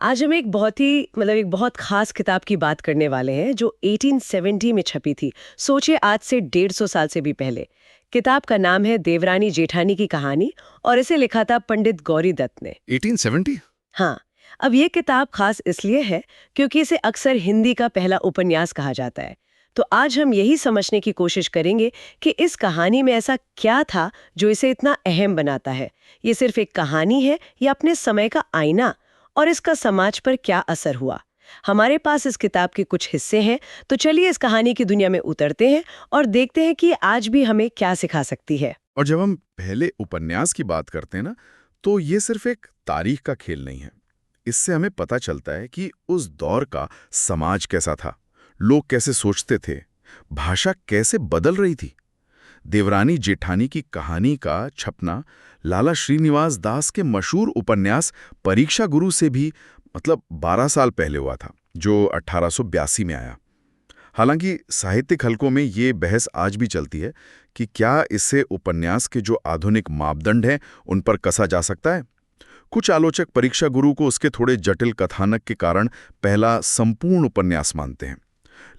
आज हम एक बहुत खास किताब की बात करने वाले हैं जो 1870 में छपी थी। सोचिए आज से 150 साल से भी पहले। किताब का नाम है देवरानी जेठानी की कहानी और इसे लिखा था पंडित गौरी दत्त ने। 1870? हाँ। अब ये किताब खास इसलिए है क्योंकि इसे अक्सर हिंदी का पहला उपन्यास कहा जाता है। तो आज हम यही समझने की कोशिश करेंगे कि इस कहानी में ऐसा क्या था जो इसे इतना अहम बनाता है। ये सिर्फ एक कहानी है या अपने समय का आईना, और इसका समाज पर क्या असर हुआ। हमारे पास इस किताब के कुछ हिस्से हैं, तो चलिए इस कहानी की दुनिया में उतरते हैं और देखते हैं कि आज भी हमें क्या सिखा सकती है। और जब हम पहले उपन्यास की बात करते हैं ना, तो ये सिर्फ एक तारीख का खेल नहीं है। इससे हमें पता चलता है कि उस दौर का समाज कैसा था, लोग कैसे सोचते थे, भाषा कैसे बदल रही थी। देवरानी जेठानी की कहानी का छपना लाला श्रीनिवास दास के मशहूर उपन्यास परीक्षा गुरु से भी 12 साल पहले हुआ था, जो 1882 में आया। हालांकि साहित्यिक हलकों में ये बहस आज भी चलती है कि क्या इससे उपन्यास के जो आधुनिक मापदंड हैं उन पर कसा जा सकता है। कुछ आलोचक परीक्षा गुरु को उसके थोड़े जटिल कथानक के कारण पहला संपूर्ण उपन्यास मानते हैं।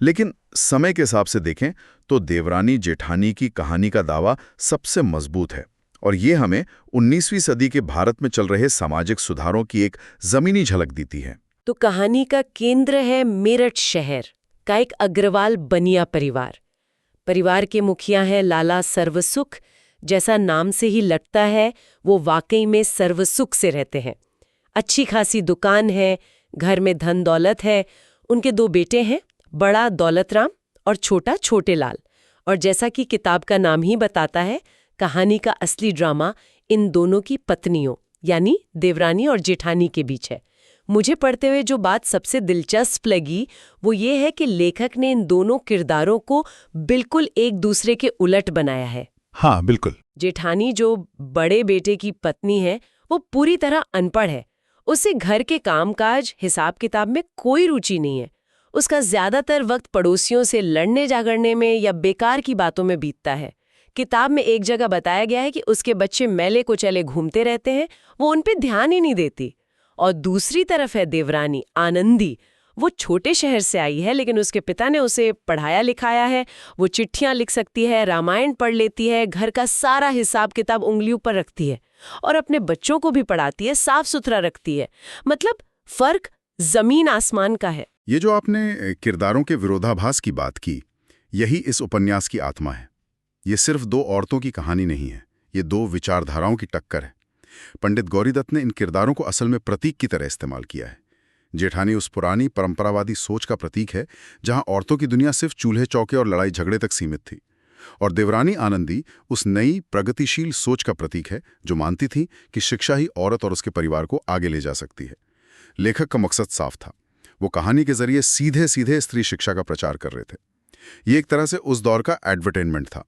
लेकिन समय के हिसाब से देखें तो देवरानी जेठानी की कहानी का दावा सबसे मजबूत है, और ये हमें 19वीं सदी के भारत में चल रहे सामाजिक सुधारों की एक जमीनी झलक देती है। तो कहानी का केंद्र है मेरठ शहर का एक अग्रवाल बनिया परिवार। परिवार के मुखिया हैं लाला सर्वसुख। जैसा नाम से ही लगता है, वो वाकई में सर्वसुख से रहते हैं। अच्छी खासी दुकान है, घर में धन दौलत है। उनके दो बेटे हैं, बड़ा दौलतराम और छोटा छोटेलाल। और जैसा कि किताब का नाम ही बताता है, कहानी का असली ड्रामा इन दोनों की पत्नियों यानी देवरानी और जेठानी के बीच है। मुझे पढ़ते हुए जो बात सबसे दिलचस्प लगी वो ये है कि लेखक ने इन दोनों किरदारों को बिल्कुल एक दूसरे के उलट बनाया है। हाँ, बिल्कुल। जेठानी जो बड़े बेटे की पत्नी है, वो पूरी तरह अनपढ़ है। उसे घर के कामकाज हिसाब किताब में कोई रुचि नहीं है। उसका ज्यादातर वक्त पड़ोसियों से लड़ने झगड़ने में या बेकार की बातों में बीतता है। किताब में एक जगह बताया गया है कि उसके बच्चे मैले कुचले घूमते रहते हैं, वो उन पे ध्यान ही नहीं देती। और दूसरी तरफ है देवरानी आनंदी। वो छोटे शहर से आई है, लेकिन उसके पिता ने उसे पढ़ाया लिखाया है। वो चिट्ठियां लिख सकती है, रामायण पढ़ लेती है, घर का सारा हिसाब किताब उंगलियों पर रखती है और अपने बच्चों को भी पढ़ाती है, साफ सुथरा रखती है। मतलब फर्क जमीन आसमान का है। ये जो आपने किरदारों के विरोधाभास की बात की, यही इस उपन्यास की आत्मा है। ये सिर्फ दो औरतों की कहानी नहीं है, ये दो विचारधाराओं की टक्कर है। पंडित गौरीदत्त ने इन किरदारों को असल में प्रतीक की तरह इस्तेमाल किया है। जेठानी उस पुरानी परंपरावादी सोच का प्रतीक है जहां औरतों की दुनिया सिर्फ चूल्हे चौके और लड़ाई झगड़े तक सीमित थी, और देवरानी आनंदी उस नई प्रगतिशील सोच का प्रतीक है जो मानती थी कि शिक्षा ही औरत और उसके परिवार को आगे ले जा सकती है। लेखक का मकसद साफ था, वो कहानी के जरिए सीधे सीधे स्त्री शिक्षा का प्रचार कर रहे थे। ये एक तरह से उस दौर का एडवर्टाइजमेंट था,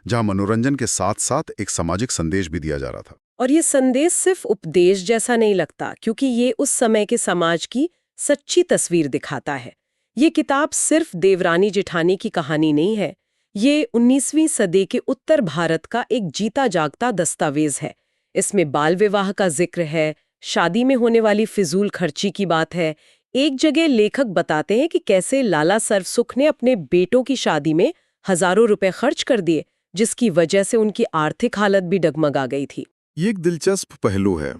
जहां मनोरंजन के साथ साथ एक सामाजिक संदेश भी दिया जा रहा था। और ये संदेश सिर्फ उपदेश जैसा नहीं लगता, क्योंकि ये उस समय के समाज की सच्ची तस्वीर दिखाता है। ये किताब सिर्फ देवरानी जेठानी की कहानी नहीं है, ये 19वीं सदी के उत्तर भारत का एक जीता जागता दस्तावेज है। इसमें बाल विवाह का जिक्र है, शादी में होने वाली फिजूल खर्ची की बात है। एक जगह लेखक बताते हैं कि कैसे लाला सर्वसुख ने अपने बेटों की शादी में हजारों रुपए खर्च कर दिए, जिसकी वजह से उनकी आर्थिक हालत भी डगमगा गई थी। ये एक दिलचस्प पहलू है।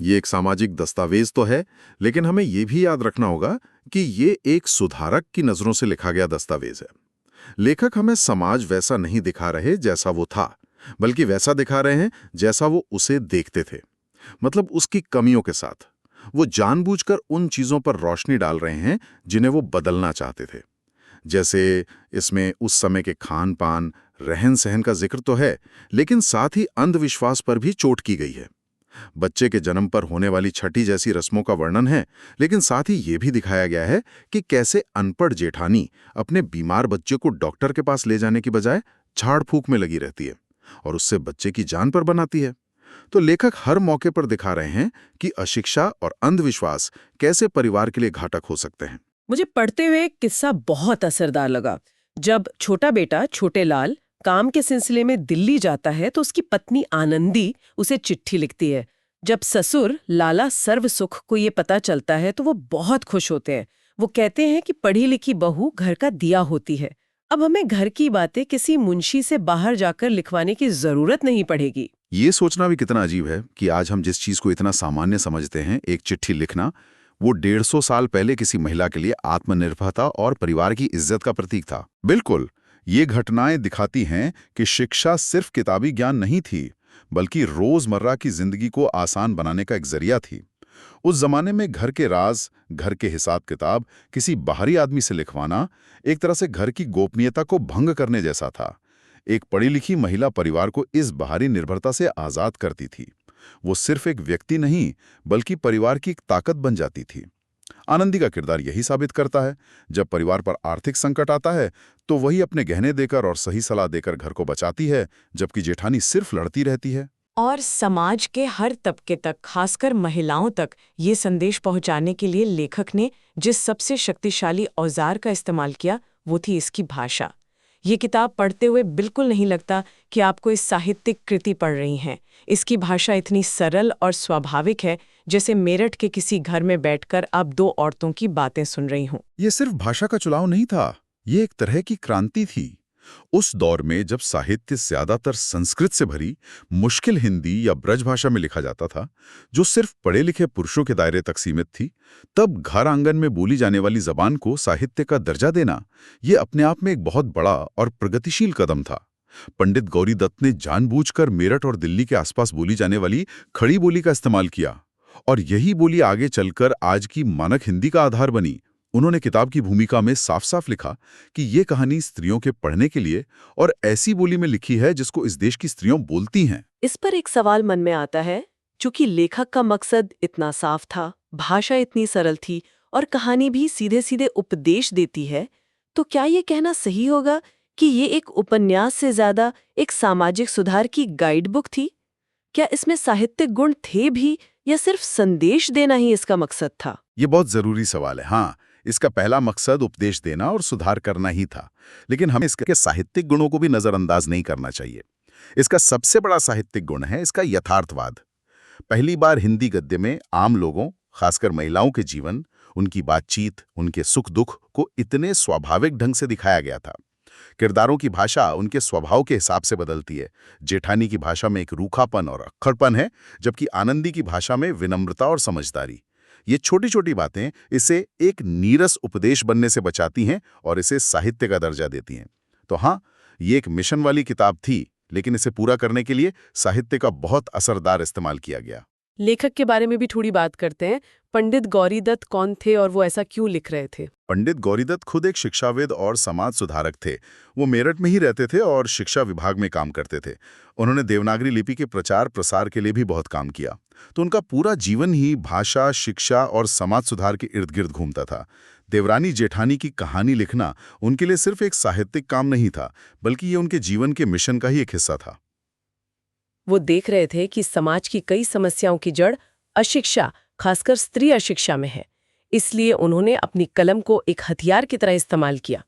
ये एक सामाजिक दस्तावेज तो है, लेकिन हमें ये भी याद रखना होगा कि ये एक सुधारक की नजरों से लिखा गया दस्तावेज है। लेखक हमें समाज वैसा नहीं दिखा रहे जैसा वो था, बल्कि वैसा दिखा रहे हैं जैसा वो उसे देखते थे, मतलब उसकी कमियों के साथ। वो जानबूझकर उन चीजों पर रोशनी डाल रहे हैं जिन्हें वो बदलना चाहते थे। जैसे इसमें उस समय के खान पान, रहन सहन का जिक्र तो है, लेकिन साथ ही अंधविश्वास पर भी चोट की गई है। बच्चे के जन्म पर होने वाली छठी जैसी रस्मों का वर्णन है, लेकिन साथ ही ये भी दिखाया गया है कि कैसे अनपढ़ जेठानी अपने बीमार बच्चे को डॉक्टर के पास ले जाने की बजाय झाड़ फूक में लगी रहती है और उससे बच्चे की जान पर बनाती है। तो लेखक हर मौके पर दिखा रहे हैं कि अशिक्षा और अंधविश्वास कैसे परिवार के लिए घातक हो सकते हैं। मुझे पढ़ते हुए किस्सा बहुत असरदार लगा। जब छोटा बेटा छोटेलाल काम के सिलसिले में दिल्ली जाता है, तो उसकी पत्नी आनंदी उसे चिट्ठी लिखती है। जब ससुर लाला सर्व सुख को ये पता चलता है तो वो बहुत खुश होते हैं। वो कहते हैं कि पढ़ी लिखी बहू घर का दिया होती है। अब हमें घर की बातें किसी मुंशी से बाहर जाकर लिखवाने की जरूरत नहीं पड़ेगी। ये सोचना भी कितना अजीब है कि आज हम जिस चीज को इतना सामान्य समझते हैं, एक चिट्ठी लिखना, वो 150 साल पहले किसी महिला के लिए आत्मनिर्भरता और परिवार की इज्जत का प्रतीक था। बिल्कुल, ये घटनाएं दिखाती हैं कि शिक्षा सिर्फ किताबी ज्ञान नहीं थी, बल्कि रोजमर्रा की जिंदगी को आसान बनाने का एक जरिया थी। उस जमाने में घर के राज, घर के हिसाब किताब किसी बाहरी आदमी से लिखवाना एक तरह से घर की गोपनीयता को भंग करने जैसा था। एक पढ़ी लिखी महिला परिवार को इस बाहरी निर्भरता से आजाद करती थी। वो सिर्फ एक व्यक्ति नहीं, बल्कि परिवार की एक ताकत बन जाती थी। आनंदी का किरदार यही साबित करता है। जब परिवार पर आर्थिक संकट आता है तो वही अपने गहने देकर और सही सलाह देकर घर को बचाती है, जबकि जेठानी सिर्फ लड़ती रहती है। और समाज के हर तबके तक, खासकर महिलाओं तक, ये संदेश पहुंचाने के लिए लेखक ने जिस सबसे शक्तिशाली औजार का इस्तेमाल किया वो थी इसकी भाषा। ये किताब पढ़ते हुए बिल्कुल नहीं लगता कि आप कोई साहित्यिक कृति पढ़ रही हैं। इसकी भाषा इतनी सरल और स्वाभाविक है जैसे मेरठ के किसी घर में बैठकर आप दो औरतों की बातें सुन रही हों। ये सिर्फ भाषा का चुनाव नहीं था, ये एक तरह की क्रांति थी। उस दौर में जब साहित्य ज्यादातर संस्कृत से भरी मुश्किल हिंदी या ब्रज भाषा में लिखा जाता था, जो सिर्फ पढ़े लिखे पुरुषों के दायरे तक सीमित थी, तब घर आंगन में बोली जाने वाली जबान को साहित्य का दर्जा देना ये अपने आप में एक बहुत बड़ा और प्रगतिशील कदम था। पंडित गौरी दत्त ने जानबूझकर मेरठ और दिल्ली के आसपास बोली जाने वाली खड़ी बोली का इस्तेमाल किया, और यही बोली आगे चलकर आज की मानक हिंदी का आधार बनी। उन्होंने किताब की भूमिका में साफ साफ लिखा कि ये कहानी स्त्रियों के पढ़ने के लिए और ऐसी बोली में लिखी है जिसको इस देश की स्त्रियां बोलती हैं। इस पर एक सवाल मन में आता है, चूंकि लेखक का मकसद इतना साफ था, भाषा इतनी सरल थी और कहानी भी सीधे सीधे उपदेश देती है, तो क्या ये कहना सही होगा कि ये एक उपन्यास से ज्यादा एक सामाजिक सुधार की गाइड बुक थी? क्या इसमें साहित्यिक गुण थे भी या सिर्फ संदेश देना ही इसका मकसद था? ये बहुत जरूरी सवाल है। हाँ, इसका पहला मकसद उपदेश देना और सुधार करना ही था, लेकिन हमें इसके साहित्यिक गुणों को भी नजरअंदाज नहीं करना चाहिए। इसका सबसे बड़ा साहित्यिक गुण है इसका यथार्थवाद। पहली बार हिंदी गद्य में आम लोगों, खासकर महिलाओं के जीवन, उनकी बातचीत, उनके सुख दुख को इतने स्वाभाविक ढंग से दिखाया गया था। किरदारों की भाषा उनके स्वभाव के हिसाब से बदलती है। जेठानी की भाषा में एक रूखापन और अक्खड़पन है, जबकि आनंदी की भाषा में विनम्रता और समझदारी। ये छोटी छोटी बातें इसे एक नीरस उपदेश बनने से बचाती हैं और इसे साहित्य का दर्जा देती हैं। तो हाँ, ये एक मिशन वाली किताब थी, लेकिन इसे पूरा करने के लिए साहित्य का बहुत असरदार इस्तेमाल किया गया। लेखक के बारे में भी थोड़ी बात करते हैं। पंडित गौरी दत्त कौन थे और वो ऐसा क्यों लिख रहे थे? पंडित गौरीदत्त खुद एक शिक्षाविद और समाज सुधारक थे। वो मेरठ में ही रहते थे और शिक्षा विभाग में काम करते थे। उन्होंने देवनागरी लिपि के प्रचार प्रसार के लिए भी बहुत काम किया। तो उनका पूरा जीवन ही भाषा, शिक्षा और समाज सुधार के इर्द गिर्द घूमता था। देवरानी जेठानी की कहानी लिखना उनके लिए सिर्फ एक साहित्यिक काम नहीं था, बल्कि ये उनके जीवन के मिशन का ही एक हिस्सा था। वो देख रहे थे कि समाज की कई समस्याओं की जड़ अशिक्षा, खासकर स्त्री अशिक्षा में है। इसलिए उन्होंने अपनी कलम को एक हथियार की तरह इस्तेमाल किया।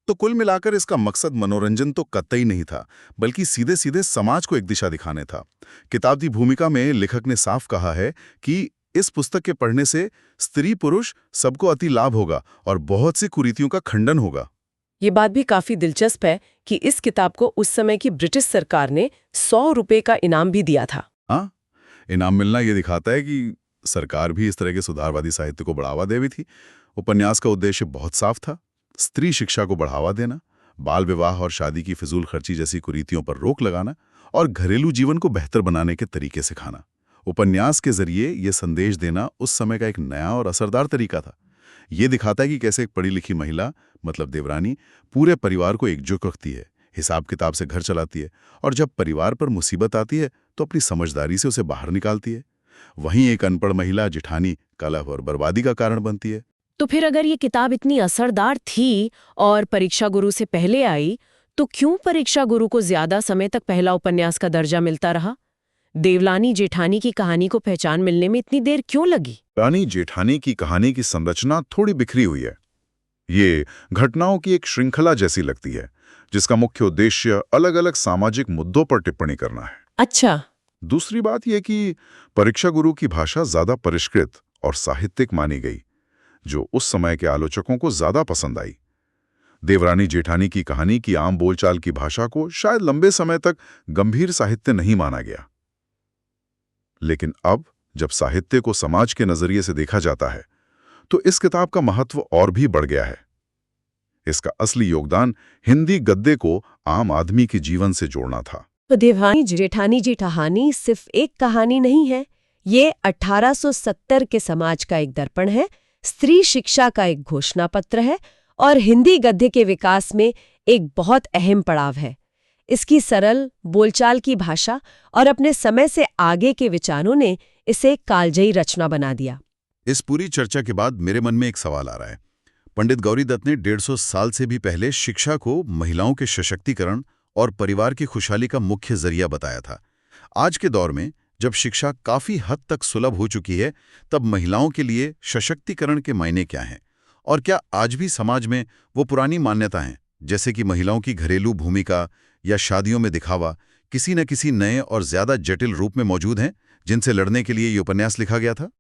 तो कुल मिलाकर इसका मकसद मनोरंजन तो कतई नहीं था, बल्कि सीधे सीधे समाज को एक दिशा दिखाने था। किताब की भूमिका में लेखक ने साफ कहा है कि इस पुस्तक के पढ़ने से स्त्री पुरुष सबको अति लाभ होगा और बहुत सी कुरीतियों का खंडन होगा। ये बात भी काफी दिलचस्प है कि इस किताब को उस समय की ब्रिटिश सरकार ने 100 रुपए का इनाम भी दिया था। हाँ, इनाम मिलना ये दिखाता है कि सरकार भी इस तरह के सुधारवादी साहित्य को बढ़ावा दे रही थी। उपन्यास का उद्देश्य बहुत साफ था, स्त्री शिक्षा को बढ़ावा देना, बाल विवाह और शादी की फिजूल खर्ची जैसी कुरीतियों पर रोक लगाना और घरेलू जीवन को बेहतर बनाने के तरीके सिखाना। उपन्यास के जरिए ये संदेश देना उस समय का एक नया और असरदार तरीका था। ये दिखाता है कि कैसे एक पढ़ी लिखी महिला, मतलब देवरानी, पूरे परिवार को एकजुट रखती है, हिसाब किताब से घर चलाती है और जब परिवार पर मुसीबत आती है तो अपनी समझदारी से उसे बाहर निकालती है। वहीं एक अनपढ़ महिला जेठानी कलह और बर्बादी का कारण बनती है। तो फिर अगर ये किताब इतनी असरदार थी और परीक्षा गुरु से पहले आई, तो क्यों परीक्षा गुरु को ज्यादा समय तक पहला उपन्यास का दर्जा मिलता रहा? देवलानी जेठानी की कहानी को पहचान मिलने में इतनी देर क्यों लगी? रानी जेठानी की कहानी की संरचना थोड़ी बिखरी हुई है। ये घटनाओं की एक श्रृंखला जैसी लगती है, जिसका मुख्य उद्देश्य अलग अलग सामाजिक मुद्दों पर टिप्पणी करना है। अच्छा, दूसरी बात यह कि परीक्षा गुरु की भाषा ज्यादा परिष्कृत और साहित्यिक मानी गई, जो उस समय के आलोचकों को ज्यादा पसंद आई। देवरानी जेठानी की कहानी की आम बोलचाल की भाषा को शायद लंबे समय तक गंभीर साहित्य नहीं माना गया। लेकिन अब जब साहित्य को समाज के नजरिए से देखा जाता है, तो इस किताब का महत्व और भी बढ़ गया है। इसका असली योगदान हिंदी गद्य को आम आदमी के जीवन से जोड़ना था। तो देवरानी जेठानी जी कहानी सिर्फ एक कहानी नहीं है, ये 1870 के समाज का एक दर्पण है, स्त्री शिक्षा का एक घोषणा पत्र है और हिंदी गद्य के विकास में एक बहुत अहम पड़ाव है। इसकी सरल बोलचाल की भाषा और अपने समय से आगे के विचारों ने इसे एक कालजयी रचना बना दिया। इस पूरी चर्चा के बाद मेरे मन में एक सवाल आ रहा है। पंडित गौरीदत्त ने 150 साल से भी पहले शिक्षा को महिलाओं के सशक्तिकरण और परिवार की खुशहाली का मुख्य जरिया बताया था। आज के दौर में जब शिक्षा काफी हद तक सुलभ हो चुकी है, तब महिलाओं के लिए सशक्तिकरण के मायने क्या हैं? और क्या आज भी समाज में वो पुरानी मान्यताएं, जैसे कि महिलाओं की घरेलू भूमिका या शादियों में दिखावा, किसी न किसी नए और ज्यादा जटिल रूप में मौजूद हैं, जिनसे लड़ने के लिए ये उपन्यास लिखा गया था?